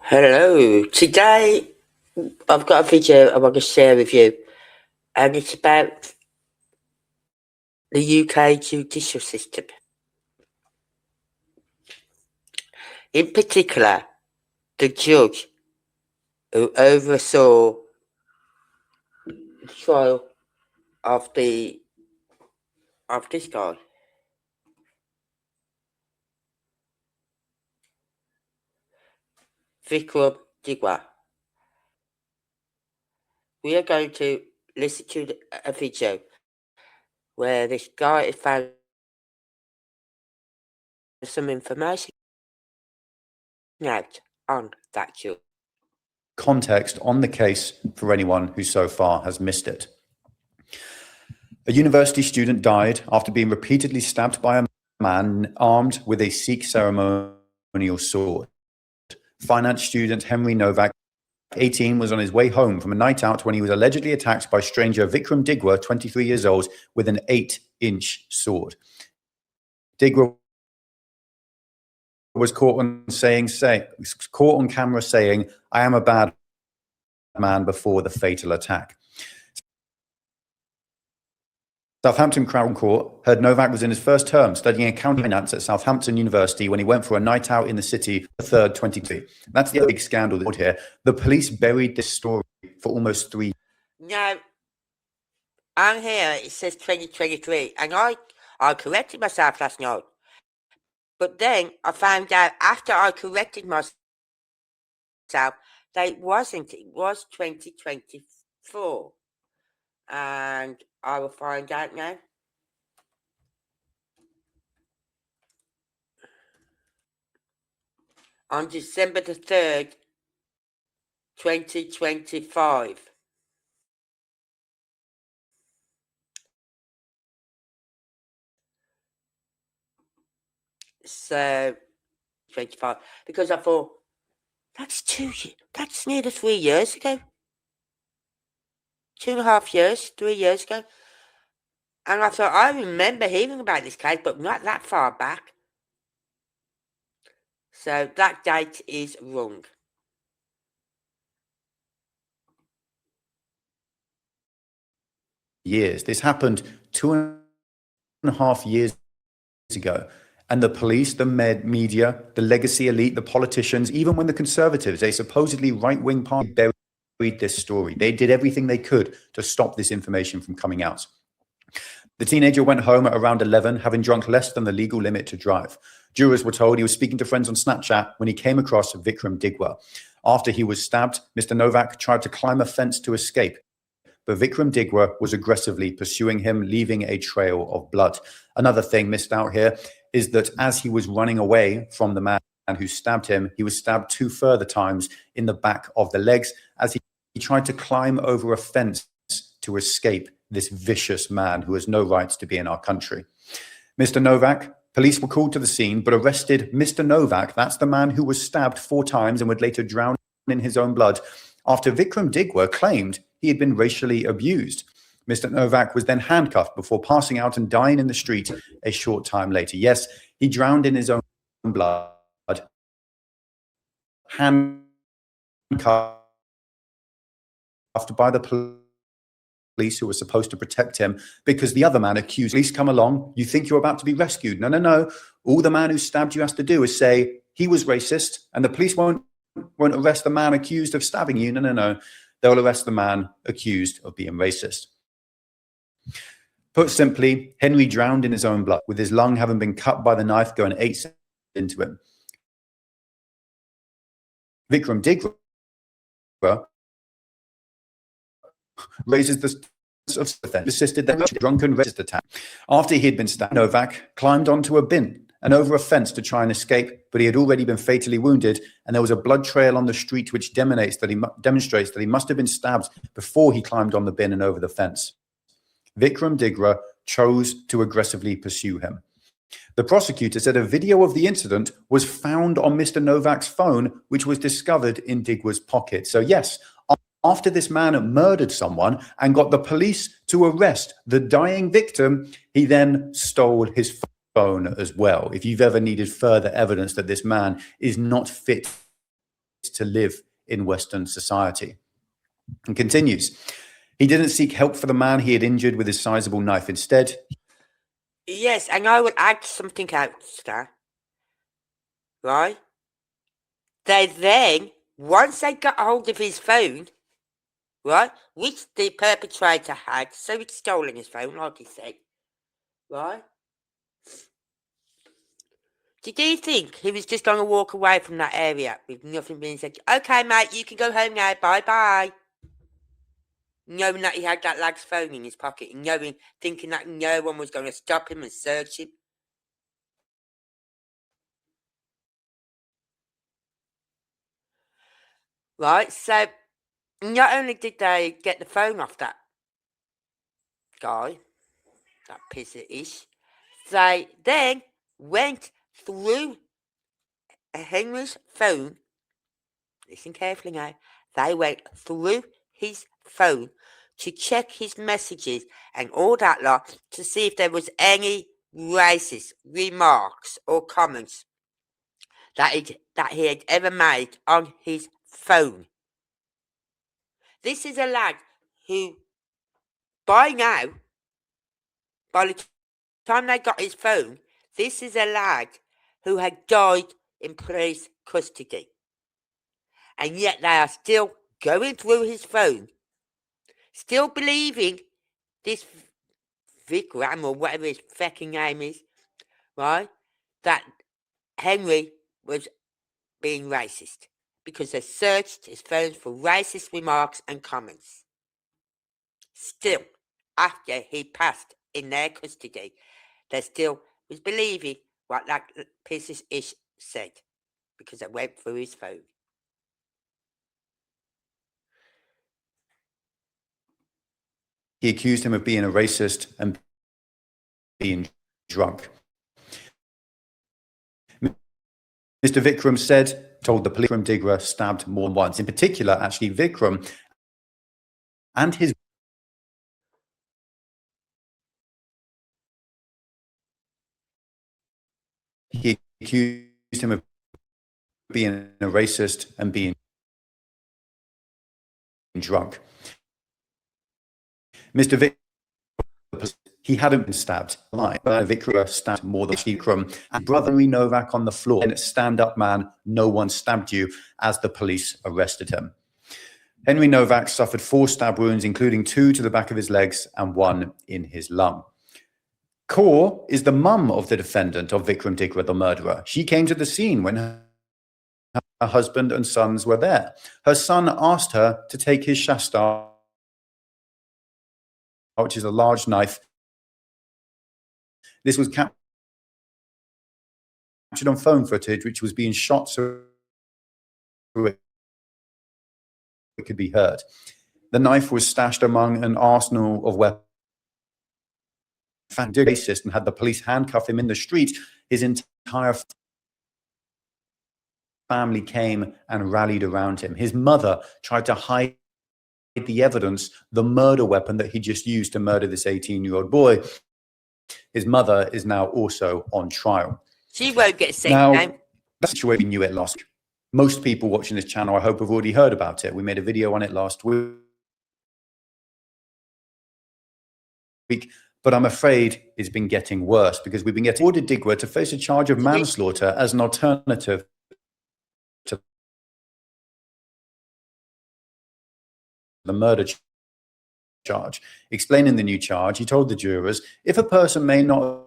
Hello, today I've got a video I want to share with you, and it's about the UK judicial system. In particular, the judge who oversaw the trial of this guy. Vikram Digwa. We are going to listen to a video where this guy has found some information out on that judge. Context on the case for anyone who so far has missed it. A university student died after being repeatedly stabbed by a man armed with a Sikh ceremonial sword. Finance student Henry Novak, 18, was on his way home from a night out when he was allegedly attacked by stranger Vikram Digwa, 23 years old, with an 8-inch sword. Digwa was caught on camera saying, "I am a bad man," before the fatal attack. Southampton Crown Court heard Novak was in his first term studying accounting finance at Southampton University when he went for a night out in the city, the 3rd, 22. That's the big scandal here. The police buried this story for almost 3 years. Now, on here it says 2023, and I corrected myself last night. But then I found out after I corrected myself that it wasn't. It was 2024. And I will find out now. On December the 3rd, 2025. So, 25. Because I thought, that's nearly 3 years ago. 2.5 years, 3 years ago. And I thought, I remember hearing about this case, but not that far back. So that date is wrong. Years. This happened 2.5 years ago. And the police, the media, the legacy elite, the politicians, even when the Conservatives, a supposedly right-wing party, buried this story. They did everything they could to stop this information from coming out. The teenager went home at around 11, having drunk less than the legal limit to drive. Jurors were told he was speaking to friends on Snapchat when he came across Vikram Digwa. After he was stabbed, Mr. Novak tried to climb a fence to escape, but Vikram Digwa was aggressively pursuing him, leaving a trail of blood. Another thing missed out here is that as he was running away from the man who stabbed him, he was stabbed 2 further times in the back of the legs as he tried to climb over a fence to escape this vicious man who has no rights to be in our country. Mr. Novak, police were called to the scene, but arrested Mr. Novak, that's the man who was stabbed 4 times and would later drown in his own blood, after Vikram Digwa claimed he had been racially abused. Mr. Novak was then handcuffed before passing out and dying in the street a short time later. Yes, he drowned in his own blood, handcuffed by the police who were supposed to protect him because the other man accused. Police come along, you think you're about to be rescued. No, no, no. All the man who stabbed you has to do is say he was racist, and the police won't arrest the man accused of stabbing you. No, no, no. They'll arrest the man accused of being racist. Put simply, Henry drowned in his own blood, with his lung having been cut by the knife going 8 centimeters into him. Vikram Digwa raises the assisted the drunken racist attack. After he had been stabbed, Novak climbed onto a bin and over a fence to try and escape, but he had already been fatally wounded, and there was a blood trail on the street which demonstrates that he must have been stabbed before he climbed on the bin and over the fence. Vikram Digwa chose to aggressively pursue him. The prosecutor said a video of the incident was found on Mr. Novak's phone, which was discovered in Digwa's pocket. So yes, after this man murdered someone and got the police to arrest the dying victim, he then stole his phone as well. If you've ever needed further evidence that this man is not fit to live in Western society. And continues. He didn't seek help for the man he had injured with his sizable knife. Instead, yes, and I will add something else there. Right? They then, once they got hold of his phone, right, which the perpetrator had, so he'd stolen his phone, like he said, right? Did you think he was just going to walk away from that area with nothing being said? Okay, mate, you can go home now, bye-bye. Knowing that he had that lad's phone in his pocket, and thinking that no one was going to stop him and search him. Right, so not only did they get the phone off that guy, that piece of ish, they then went through Henry's phone. Listen carefully now. They went through his phone to check his messages and all that lot to see if there was any racist remarks or comments that he had ever made on his phone. This is a lad who, by now, by the time they got his phone, this is a lad who had died in police custody. And yet they are still going through his phone, still believing this Vikram, or whatever his fucking name is, right, that Henry was being racist. Because they searched his phone for racist remarks and comments. Still, after he passed in their custody, they still was believing what that piece of ish said. Because they went through his phone. he accused him of being a racist and being drunk. Mr. Vikram told the police Vikram Digra stabbed more than once. In particular, actually, Vikram and his he accused him of being a racist and being drunk. Mr. Vikram, he hadn't been stabbed. But Vikram stabbed more than Vikram. And brother Novak on the floor. And stand up, man, no one stabbed you, as the police arrested him. Henry Novak suffered 4 stab wounds, including 2 to the back of his legs and 1 in his lung. Kaur is the mum of the defendant of Vikram Digra, the murderer. She came to the scene when her husband and sons were there. Her son asked her to take his shastar, which is a large knife. This was captured on phone footage, which was being shot so it could be heard. The knife was stashed among an arsenal of weapons. Racist, and had the police handcuff him in the street. His entire family came and rallied around him. His mother tried to hide the evidence, the murder weapon that he just used to murder this 18-year-old boy. His mother is now also on trial. She won't get sick now. now. That situation, knew it last week. Most people watching this channel, I hope, have already heard about it. We made a video on it last week. But I'm afraid it's been getting worse because we've been getting ordered Digra to face a charge of manslaughter as an alternative to the murder charge. Explaining the new charge, he told the jurors, if a person may not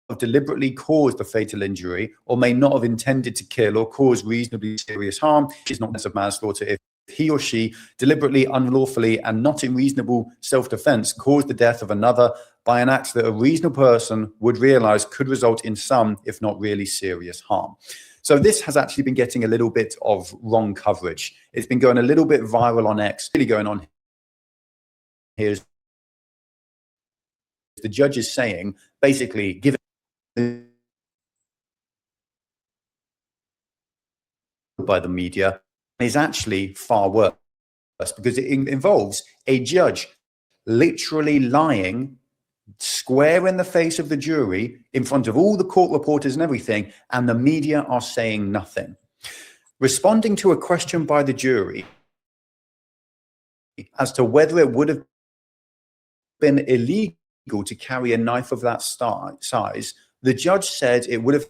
have deliberately caused the fatal injury or may not have intended to kill or cause reasonably serious harm, is not of manslaughter if he or she deliberately, unlawfully, and not in reasonable self-defense caused the death of another by an act that a reasonable person would realize could result in some, if not really serious harm. So this has actually been getting a little bit of wrong coverage. It's been going a little bit viral on X. Really going on here is the judge is saying, basically, given by the media, is actually far worse because it involves a judge literally lying square in the face of the jury in front of all the court reporters and everything, and the media are saying nothing. Responding to a question by the jury as to whether it would have been illegal to carry a knife of that size, the judge said it would have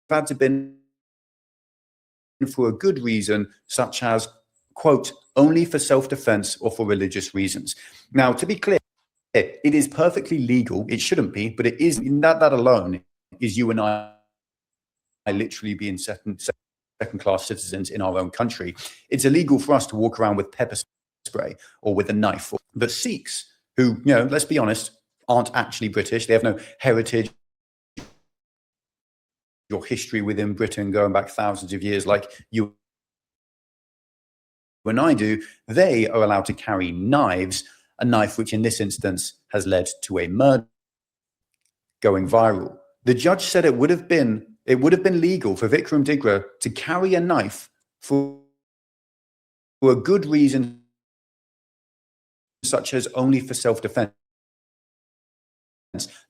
had to been for a good reason, such as, quote, only for self-defense or for religious reasons. Now, to be clear, it is perfectly legal. It shouldn't be, but it is. That alone is you and I literally being second-class citizens in our own country. It's illegal for us to walk around with pepper spray or with a knife. But Sikhs, who, let's be honest, aren't actually British, they have no heritage or history within Britain going back thousands of years like you and I do, they are allowed to carry knives, a knife which in this instance has led to a murder going viral. The judge said it would have been legal for Vikram Digra to carry a knife for a good reason, such as only for self-defense.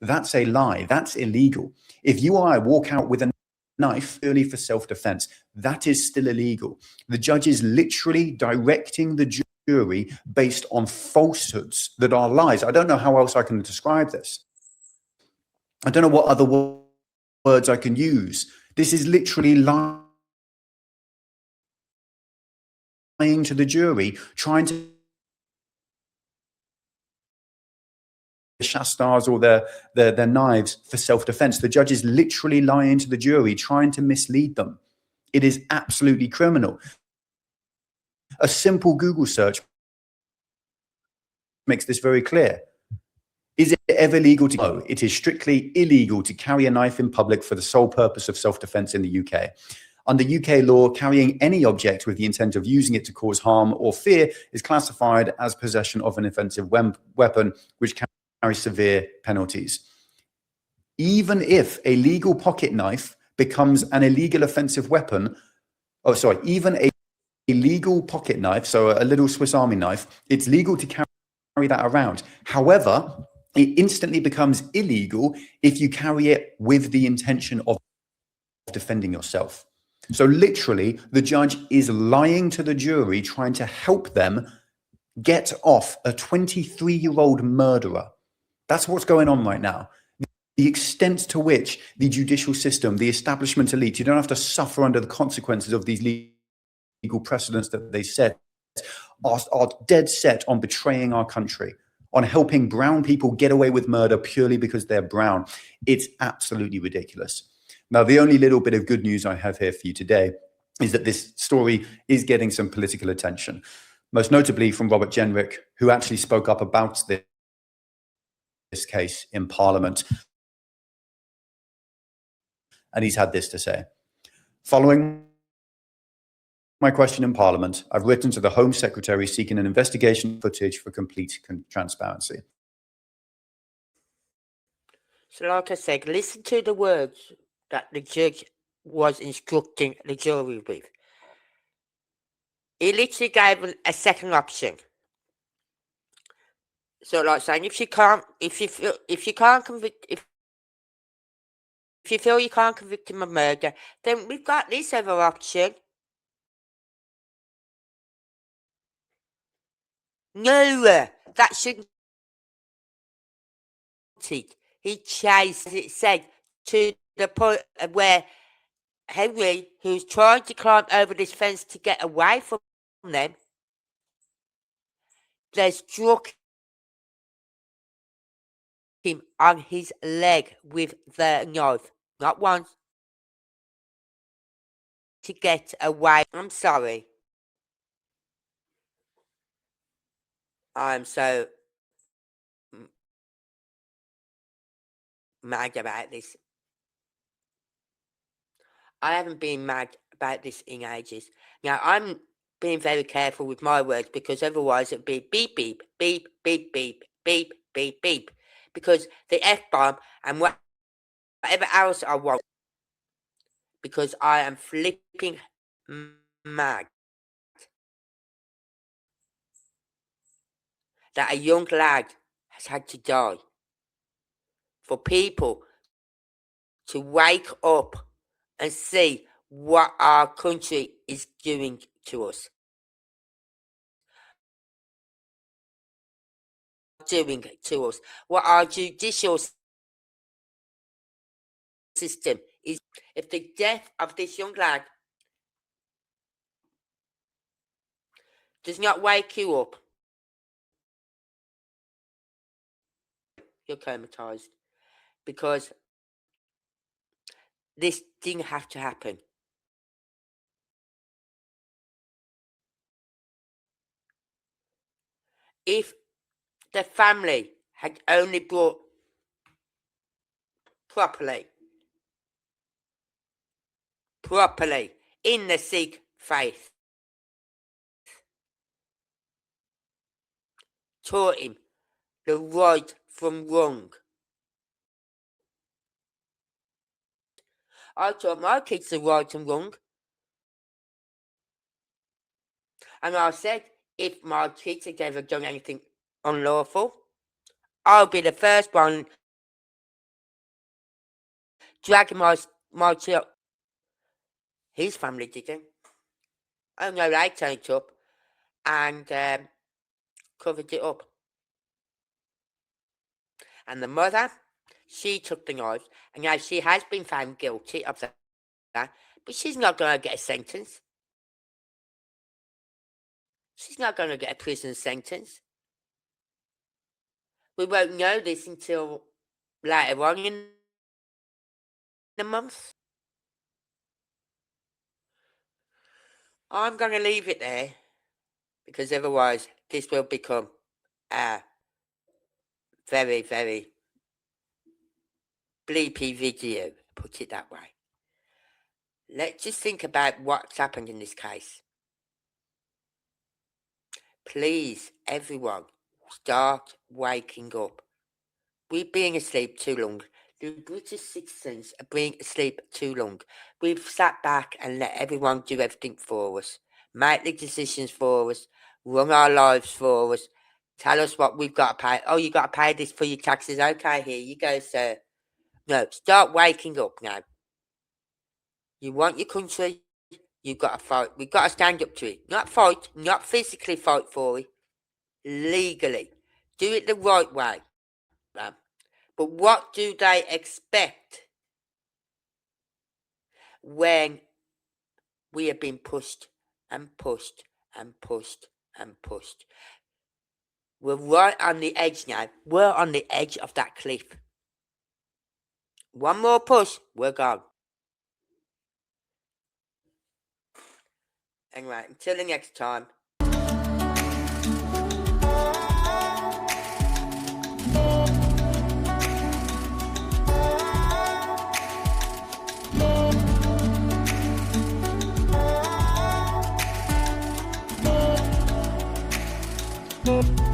That's a lie. That's illegal. If you or I walk out with a knife purely for self-defense, that is still illegal. The judge is literally directing the jury based on falsehoods that are lies. I don't know how else I can describe this. I don't know what other words I can use. This is literally lying to the jury, trying to shastars or their knives for self-defense. The judge is literally lying to the jury, trying to mislead them. It is absolutely criminal. A simple Google search makes this very clear. Is it ever legal to? No, it is strictly illegal to carry a knife in public for the sole purpose of self-defense in the UK. Under UK law, carrying any object with the intent of using it to cause harm or fear is classified as possession of an offensive weapon, which carries severe penalties. Even if a legal pocket knife becomes an illegal offensive weapon, even a legal pocket knife, so a little Swiss Army knife, it's legal to carry that around. However, it instantly becomes illegal if you carry it with the intention of defending yourself. So literally, the judge is lying to the jury, trying to help them get off a 23-year-old murderer. That's what's going on right now. The extent to which the judicial system, the establishment elite, you don't have to suffer under the consequences of these legal precedents that they set, are dead set on betraying our country, on helping brown people get away with murder purely because they're brown. It's absolutely ridiculous. Now, the only little bit of good news I have here for you today is that this story is getting some political attention, most notably from Robert Jenrick, who actually spoke up about this case in Parliament. And he's had this to say. Following my question in Parliament, I've written to the Home Secretary seeking an investigation footage for complete transparency. So like I said, listen to the words that the judge was instructing the jury with. He literally gave them a second option. So like saying, if you feel you can't convict him of murder, then we've got this other option. No, that shouldn't. He chased, as it said, to the point where Henry, who's trying to climb over this fence to get away from them, they struck him on his leg with the knife. Not once. To get away. I'm sorry. I'm so mad about this. I haven't been mad about this in ages. Now, I'm being very careful with my words because otherwise it'd be beep, beep, beep, beep, beep, beep, beep, beep. Because the F-bomb and whatever else I want. Because I am flipping mad that a young lad has had to die for people to wake up and see what our country is doing to us. What our judicial system is. If the death of this young lad does not wake you up, you're comatized, because this didn't have to happen. If the family had only brought properly in the Sikh faith, taught him the right from wrong. I taught my kids the right and wrong. And I said, if my kids had ever done anything unlawful, I'll be the first one dragging my child. His family didn't. Oh no, they turned up and covered it up. And the mother, she took the knife, and now she has been found guilty of that, but she's not going to get a sentence. She's not going to get a prison sentence. We won't know this until later on in the month. I'm going to leave it there, because otherwise this will become a very, very bleepy video, put it that way. Let's just think about what's happened in this case. Please, everyone, start waking up. We're being asleep too long. The British citizens are being asleep too long. We've sat back and let everyone do everything for us. Make the decisions for us. Run our lives for us. Tell us what we've got to pay. Oh, you got to pay this for your taxes. Okay, here you go, sir. No, start waking up now. You want your country, you've got to fight. We've got to stand up to it. Not fight, not physically fight for it. Legally. Do it the right way. But what do they expect when we have been pushed and pushed and pushed and pushed? We're right on the edge now. We're on the edge of that cliff. One more push, we're gone. Anyway, until the next time. Thank you.